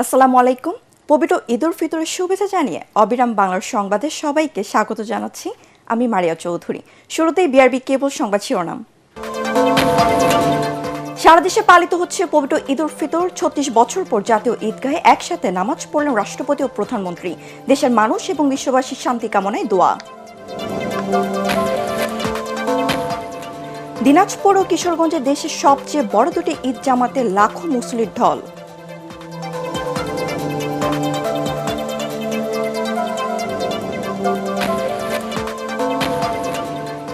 আসসালামু আলাইকুম। পবিত্র ঈদ উল ফিতরের শুভেচ্ছা জানিয়ে অবিরাম বাংলার সংবাদে সবাইকে স্বাগত জানাচ্ছি। আমি মারিয়া চৌধুরী। শুরুতেই বিআরবি কেবল সংবাদ শিরোনাম। সারা দেশে পালিত হচ্ছে পবিত্র ঈদ উল ফিতর। ৩৬ বছর পর জাতীয় ঈদগাহে একসাথে নামাজ পড়লেন রাষ্ট্রপতি ও প্রধানমন্ত্রী। দেশের মানুষ এবং বিশ্ববাসীর শান্তি কামনায় দোয়া। দিনাজপুর ও কিশোরগঞ্জে দেশের সবচেয়ে বড় দুটি ঈদ জামাতে লাখো মুসল্লির ঢল।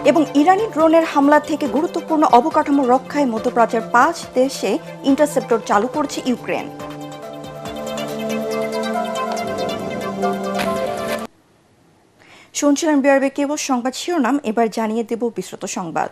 এবং ইরানি ড্রোনের হামলা থেকে গুরুত্বপূর্ণ অবকাঠামো রক্ষায় মধ্যপ্রাচ্যের ৫ দেশে ইন্টারসেপ্টর চালু করছে ইউক্রেন। শুনছিলেন বিআরবি কেবল সংবাদ শিরোনাম। এবার জানিয়ে দেব বিস্তৃত সংবাদ।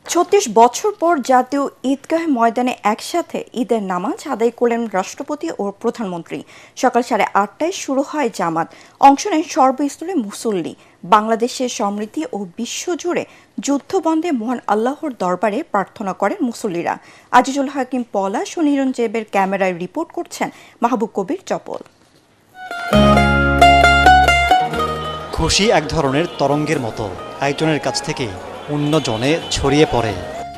৩৬ বছর পর জাতীয় ঈদগাহ ময়দানে একসাথে ঈদের নামাজ আদায় করলেন রাষ্ট্রপতি ও প্রধানমন্ত্রী। সকাল ৮:৩০টায় শুরু হয় জামাত। অংশ নেন সর্বস্তরের মুসল্লি। বাংলাদেশের সমৃদ্ধি ও বিশ্বজুড়ে যুদ্ধবন্ধে মহান আল্লাহর দরবারে প্রার্থনা করেন মুসল্লিরা। আজিজুল হাকিম পলা, সুনিরন জেবের ক্যামেরায় রিপোর্ট করছেন মাহবুব কবির চপল। খুশি এক ধরনের তরঙ্গের মতো একজনের কাছ থেকে অন্যজনে ছড়িয়ে পড়ে,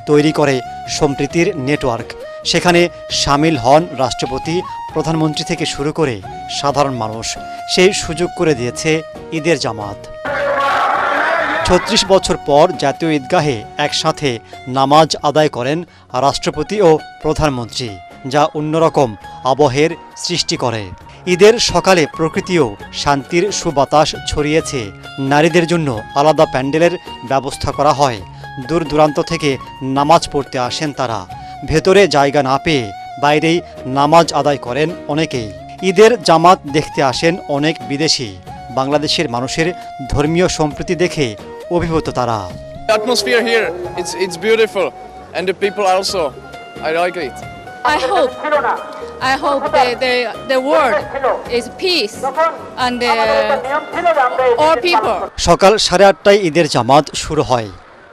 তৈরি করে সম্প্রীতির নেটওয়ার্ক। সেখানে সামিল হন রাষ্ট্রপতি, প্রধানমন্ত্রী থেকে শুরু করে সাধারণ মানুষ। সেই সুযোগ করে দিয়েছে ঈদের জামাত। ৩৬ বছর পর জাতীয় ঈদগাহে একসাথে নামাজ আদায় করেন রাষ্ট্রপতি ও প্রধানমন্ত্রী, যা অন্যরকম আবহের সৃষ্টি করে। ঈদের সকালে প্রকৃতিও শান্তির সুবাতাস ছড়িয়েছে। নারীদের জন্য আলাদা প্যান্ডেলের ব্যবস্থা করা হয়। দূর দূরান্ত থেকে নামাজ পড়তে আসেন তারা। ভেতরে জায়গা না পেয়ে বাইরেই নামাজ আদায় করেন অনেকেই। ঈদের জামাত দেখতে আসেন অনেক বিদেশি। বাংলাদেশের মানুষের ধর্মীয় সম্প্রীতি দেখে অভিভূত তারা। The atmosphere here, it's beautiful, and the people also. I like it. I hope the world is peace and all people. সকাল 8:30টায় ঈদের জামাত শুরু হয়।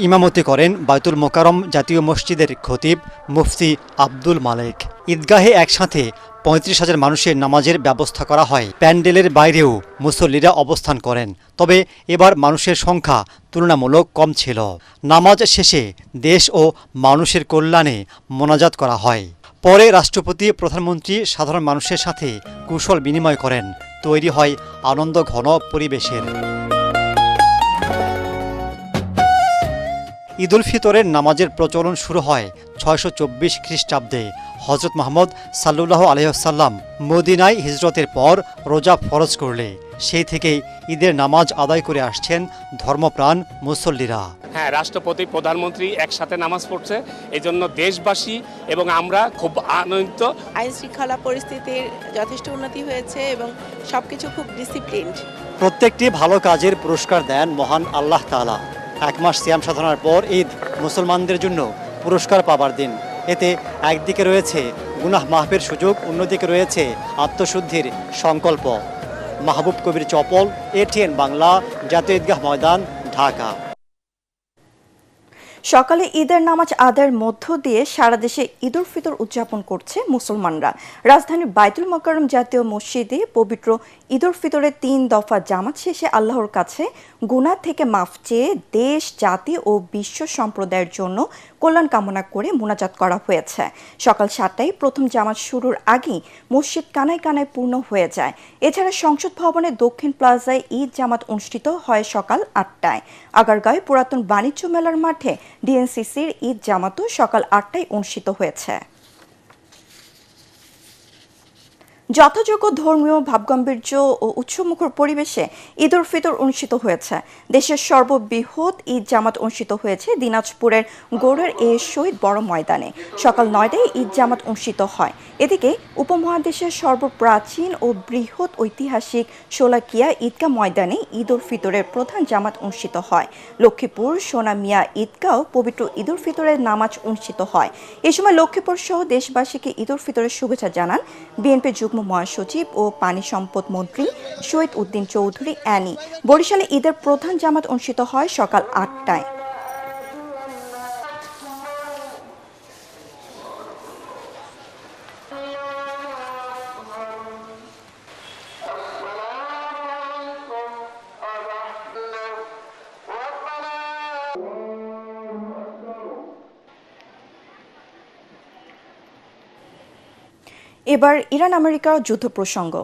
ইমামতি করেন বায়তুল মোকাররম জাতীয় মসজিদের খতিব মুফতি আব্দুল মালেক। ঈদগাহে একসাথে ৩৫,০০০ মানুষের নামাজের ব্যবস্থা করা হয়। প্যান্ডেলের বাইরেও মুসল্লিরা অবস্থান করেন, তবে এবার মানুষের সংখ্যা তুলনামূলক কম ছিল। নামাজ শেষে দেশ ও মানুষের কল্যাণে মোনাজাত করা হয়। পরে রাষ্ট্রপতি, প্রধানমন্ত্রী সাধারণ মানুষের সাথে কুশল বিনিময় করেন। তৈরি হয় আনন্দ ঘন পরিবেশের। ঈদ উল ফিতরের নামাজের প্রচলন শুরু হয় ৬২৪ খ্রিস্টাব্দে। হজরত মুহাম্মদ সাল্লাল্লাহু আলাইহি ওয়াসাল্লাম মদিনায় হিজরতের পর রোজা ফরজ করলে সেই থেকেই ঈদের নামাজ আদায় করে আসছেন ধর্মপ্রাণ মুসল্লিরা। হ্যাঁ, রাষ্ট্রপতি, প্রধানমন্ত্রী একসাথে নামাজ পড়ছে, এই জন্য দেশবাসী এবং আমরা খুব আনন্দিত। আইন শৃঙ্খলা পরিস্থিতির যথেষ্ট উন্নতি হয়েছে এবং সবকিছু খুব ডিসিপ্লিনড। প্রত্যেকটি ভালো কাজের পুরস্কার দেন মহান আল্লাহ তাআলা। ১ মাস সিয়াম সাধনার পর ঈদ মুসলমানদের জন্য পুরস্কার পাবার দিন। এতে একদিকে রয়েছে গুনাহ মাফের সুযোগ, অন্যদিকে রয়েছে আত্মশুদ্ধির সংকল্প। মাহবুব কবির চপল, এটিএন বাংলা, জাতীয় ঈদগাহ ময়দান, ঢাকা। সকালে ঈদের নামাজ আদায়ের মধ্য দিয়ে সারা দেশে ঈদ উল ফিতর উদযাপন করছে মুসলমানরা। রাজধানীর বায়তুল মোকাররম জাতীয় মসজিদে পবিত্র ঈদ উল ফিতরের ৩ দফা জামাত শেষে আল্লাহর কাছে গুনাহ থেকে মাফ চেয়ে দেশ, জাতি ও বিশ্ব সম্প্রদায়ের জন্য কল্যাণ কামনা করে মোনাজাত করা হয়েছে। সকাল ৭টায় প্রথম জামাত শুরুর আগেই মসজিদ কানায় কানায় পূর্ণ হয়ে যায়। এছাড়া সংসদ ভবনের দক্ষিণ প্লাজায় ঈদ জামাত অনুষ্ঠিত হয় সকাল ৮টায়। আগারগাঁওয়ে পুরাতন বাণিজ্য মেলার মাঠে ডিএনসিসির ঈদ জামাতও সকাল ৮টায় অনুষ্ঠিত হয়েছে। যথাযোগ্য ধর্মীয় ভাবগাম্ভীর্য ও উৎসবমুখর পরিবেশে ঈদ উল ফিতর অনুষ্ঠিত হয়েছে। দেশের সর্ববৃহৎ ঈদ জামাত অনুষ্ঠিত হয়েছে দিনাজপুরের গৌড়ের শহীদ বড় ময়দানে। সকাল ৯টায় ঈদ জামাত অনুষ্ঠিত হয়। এদিকে উপমহাদেশের সর্বপ্রাচীন ও বৃহৎ ঐতিহাসিক শোলাকিয়া ঈদগাহ ময়দানে ঈদ উল ফিতরের প্রধান জামাত অনুষ্ঠিত হয়। লক্ষ্মীপুর সোনা মিয়া ঈদগাহ পবিত্র ঈদ উল ফিতরের নামাজ অনুষ্ঠিত হয়। এ সময় লক্ষ্মীপুর সহ দেশবাসীকে ঈদ উল ফিতরের শুভেচ্ছা জানান বিএনপি যুগ্ম মহাসচিব ও পানি সম্পদ মন্ত্রী শহীদ উদ্দিন চৌধুরী অ্যানি। বরিশালে ঈদের প্রধান জামাত অনুষ্ঠিত হয় সকাল ৮টায়। এবার ইরান আমেরিকা যুদ্ধ প্রসঙ্গ।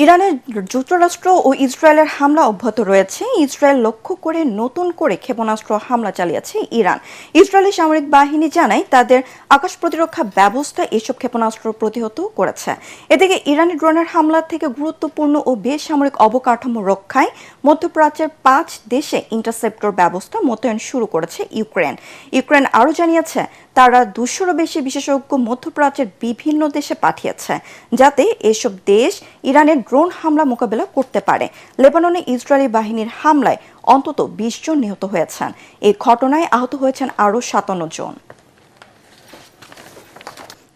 ইরানের যুক্তরাষ্ট্র ও ইসরায়েলের হামলা অব্যাহত রয়েছে। ইসরায়েল লক্ষ্য করে নতুন করে ক্ষেপণাস্ত্র হামলা চালিয়েছে ইরান। ইসরায়েলি সামরিক বাহিনী জানায় তাদের আকাশ প্রতিরক্ষা ব্যবস্থা এসব ক্ষেপণাস্ত্র প্রতিহত করেছে। এদিকে ইরানি ড্রোনের হামলা থেকে গুরুত্বপূর্ণ ও বেসামরিক অবকাঠামো রক্ষায় মধ্যপ্রাচ্যের 5 দেশে ইন্টারসেপ্টর ব্যবস্থা মোতায়েন শুরু করেছে ইউক্রেন। ইউক্রেন আরও জানিয়েছে তারা 200-রও বেশি বিশেষজ্ঞ মধ্যপ্রাচ্যের বিভিন্ন দেশে পাঠিয়েছে, যাতে এসব দেশ ইরানের ড্রোন হামলা মোকাবেলা করতে পারে। লেবাননে ইসরায়েলি বাহিনীর হামলায় অন্তত 20 জন নিহত হয়েছেন। এই ঘটনায় আহত হয়েছেন আরও 57 জন।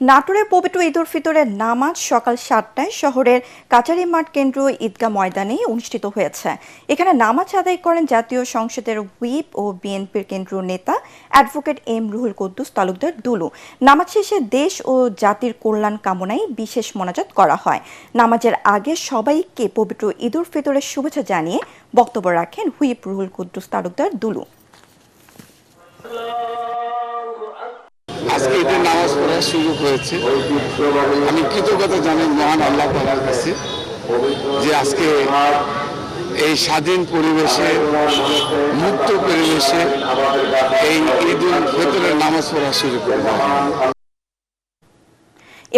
নাটোরের পবিত্র ঈদ উল ফিতরের নামাজ সকাল 7টায় শহরের কাচারি মাঠ কেন্দ্রীয় ঈদগাহ ময়দানে অনুষ্ঠিত হয়েছে। এখানে নামাজ আদায় করেন জাতীয় সংসদের হুইপ ও বিএনপির কেন্দ্রীয় নেতা অ্যাডভোকেট এম রুহুল কুদ্দুস তালুকদার দুলু। নামাজ শেষে দেশ ও জাতির কল্যাণ কামনায় বিশেষ মোনাজাত করা হয়। নামাজের আগে সবাইকে পবিত্র ঈদ উল ফিতরের শুভেচ্ছা জানিয়ে বক্তব্য রাখেন হুইপ রুহুল কুদ্দুস তালুকদার দুলু। আজকে ঈদের নামাজ পড়ার সুযোগ হয়েছে। আমি কৃতজ্ঞতা জানাই মহান আল্লাহ তাআলার কাছে যে আজকে এই স্বাধীন পরিবেশে, মুক্ত পরিবেশে এই ঈদ উল ফিতরের নামাজ পড়ার সুযোগ করে দেওয়া হয়।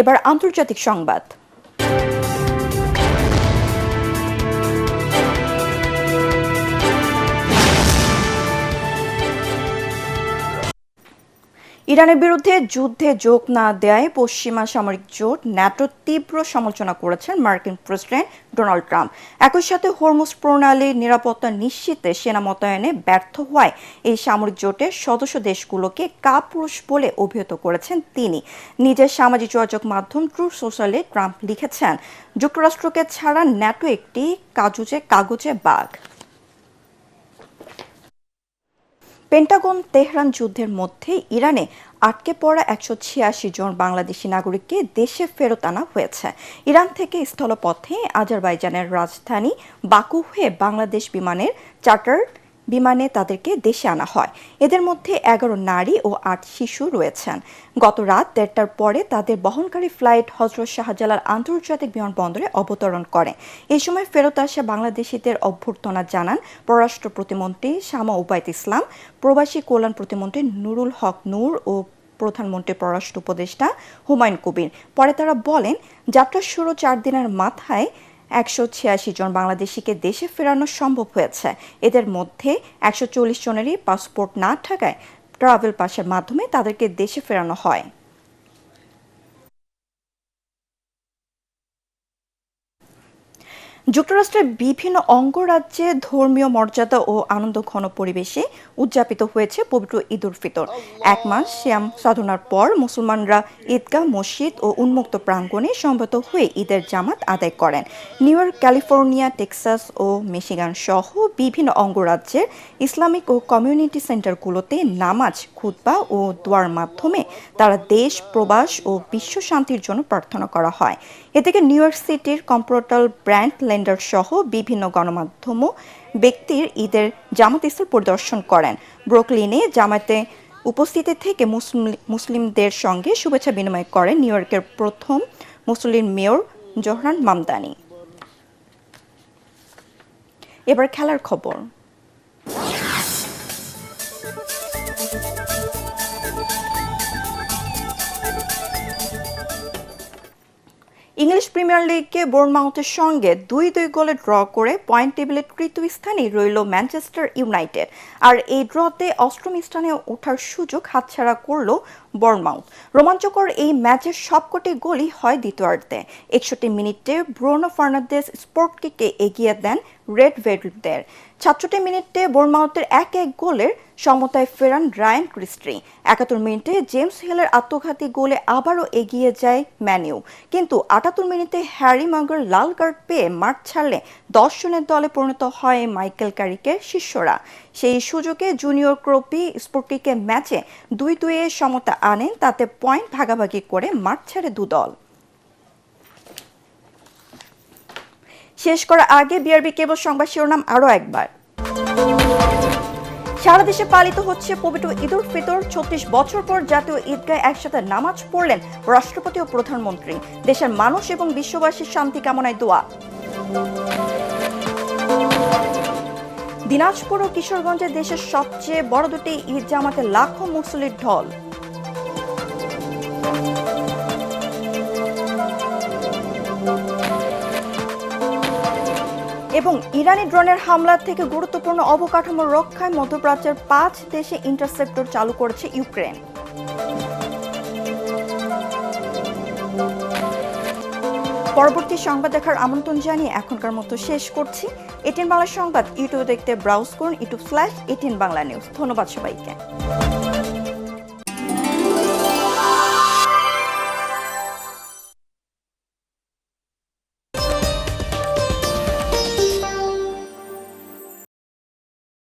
এবার আন্তর্জাতিক সংবাদ। ইরানের বিরুদ্ধে যুদ্ধে যোগ না দেয়ায় পশ্চিমা সামরিক জোট ন্যাটোর তীব্র সমালোচনা করেছেন মার্কিন প্রেসিডেন্ট ডোনাল্ড ট্রাম্প। একই সাথে হরমুজ প্রণালীর নিরাপত্তা নিশ্চিতে সেনা মোতায়েনে ব্যর্থ হওয়ায় এই সামরিক জোটের সদস্য দেশগুলোকে কাপুরুষ বলে অভিহিত করেছেন তিনি। নিজের সামাজিক যোগাযোগ মাধ্যম ট্রুথ সোশ্যালে ট্রাম্প লিখেছেন, যুক্তরাষ্ট্রকে ছাড়া ন্যাটো একটি কাগজে বাঘ। পেন্টাগন তেহরান যুদ্ধের মধ্যে ইরানে আটকে পড়া 186 জন বাংলাদেশি নাগরিককে দেশে ফেরত আনা হয়েছে। ইরান থেকে স্থলপথে আজারবাইজানের রাজধানী বাকু হয়ে বাংলাদেশ বিমানের চার্টার বিমানে তাদেরকে দেশে আনা হয়। এদের মধ্যে 11 নারী ও 8 শিশু রয়েছেন। গত রাত 1:30টার পরে তাদের বহনকারী ফ্লাইট হযরত শাহজালাল আন্তর্জাতিক বিমানবন্দরে অবতরণ করে। এই সময় ফেরত আসা বাংলাদেশিদের অভ্যর্থনা জানান পররাষ্ট্র প্রতিমন্ত্রী শামা ওবায়দ ইসলাম, প্রবাসী কল্যাণ প্রতিমন্ত্রী নুরুল হক নূর ও প্রধানমন্ত্রীর পররাষ্ট্র উপদেষ্টা হুমায়ুন কবির। পরে তারা বলেন, যাত্রার শুরু 4 দিনের মাথায় 186 জন বাংলাদেশিকে দেশে ফেরানো সম্ভব হয়েছে। এদের মধ্যে 140 জনেরই পাসপোর্ট না থাকায় ট্রাভেল পাসের মাধ্যমে তাদেরকে দেশে ফেরানো হয়। যুক্তরাষ্ট্রের বিভিন্ন অঙ্গরাজ্যে ধর্মীয় মর্যাদা ও আনন্দঘন পরিবেশে উদযাপিত হয়েছে পবিত্র ঈদ উল ফিতর। 1 মাস শ্যাম সাধনার পর মুসলমানরা ঈদগাহ, মসজিদ ও উন্মুক্ত প্রাঙ্গণে সমবেত হয়ে ঈদের জামাত আদায় করেন। নিউ ইয়র্ক, ক্যালিফোর্নিয়া, টেক্সাস ও মিশিগান সহ বিভিন্ন অঙ্গরাজ্যের ইসলামিক ও কমিউনিটি সেন্টারগুলোতে নামাজ, খুতবা ও দোয়ার মাধ্যমে তারা দেশ, প্রবাস ও বিশ্ব শান্তির জন্য প্রার্থনা করা হয়। এদিকে নিউ ইয়র্ক সিটির কম্পিউটার ব্র্যান্ড লেন্ডার সহ বিভিন্ন গণমাধ্যম ব্যক্তির ঈদের জামাত স্থল পরিদর্শন করেন। ব্রুকলিনে জামাতে উপস্থিতি থেকে মুসলিমদের সঙ্গে শুভেচ্ছা বিনিময় করেন নিউ ইয়র্কের প্রথম মুসলিম মেয়র জোহরান মামদানি। এবার খেলার খবর। ইংলিশ প্রিমিয়ার লিগে বোর্নমাউথের সঙ্গে 2-2 গোলে ড্র করে পয়েন্ট টেবিলের তৃতীয় স্থানে রইল ম্যানচেস্টার ইউনাইটেড। আর এই ড্রতে অষ্টম স্থানে ওঠার সুযোগ হাতছাড়া করল বোর্নমাউথ। রোমাঞ্চকর এই ম্যাচের সবকটি গোলই হয় দ্বিতীয়ার্ধে। 61 মিনিটে ব্রুনো ফার্নান্দেজ স্পটকিকে এগিয়ে দেন রেড ভেলভেটদের। 66 মিনিটে বোর্নমাউথের 1-1 গোলের সমতায় ফেরান রায়ান ক্রিস্টি। 71 মিনিটে জেমস হিলের আত্মঘাতী গোলে আবারও এগিয়ে যায় ম্যানইউ। কিন্তু 78 মিনিটে হ্যারি মাগুয়ার লাল কার্ড পেয়ে মাঠ ছাড়লে 10 জনের দলে পরিণত হয় মাইকেল ক্যারিকের শিষ্যরা। সেই সুযোগে জুনিয়র ক্রোপি স্পটকিকে ম্যাচে 2-2 সমতা আনেন, তাতে পয়েন্ট ভাগাভাগি করে মাঠ ছাড়ে 2 দল। শেষ করার আগে বিআরবি কেবল সংবাদ শিরোনাম আরও একবার। সারা দেশে পালিত হচ্ছে পবিত্র ঈদ উল ফিতর। ৩৬ বছর পর জাতীয় ঈদগায় একসাথে নামাজ পড়লেন রাষ্ট্রপতি ও প্রধানমন্ত্রী। দেশের মানুষ এবং বিশ্ববাসীর শান্তি কামনায় দোয়া। দিনাজপুর ও কিশোরগঞ্জে দেশের সবচেয়ে বড় দুটি ঈদ জামাতে লাখো মুসল্লির ঢল। এবং ইরানি ড্রোনের হামলা থেকে গুরুত্বপূর্ণ অবকাঠামো রক্ষায় মধ্যপ্রাচ্যের 5 দেশে ইন্টারসেপ্টর চালু করেছে ইউক্রেন। পরবর্তী সংবাদ দেখার আমন্ত্রণ জানিয়ে এখনকার মতো শেষ করছি। এটিএন বাংলা সংবাদ ইউটিউবে দেখতে ব্রাউজ করুন youtube/ATN বাংলা নিউজ। ধন্যবাদ সবাইকে।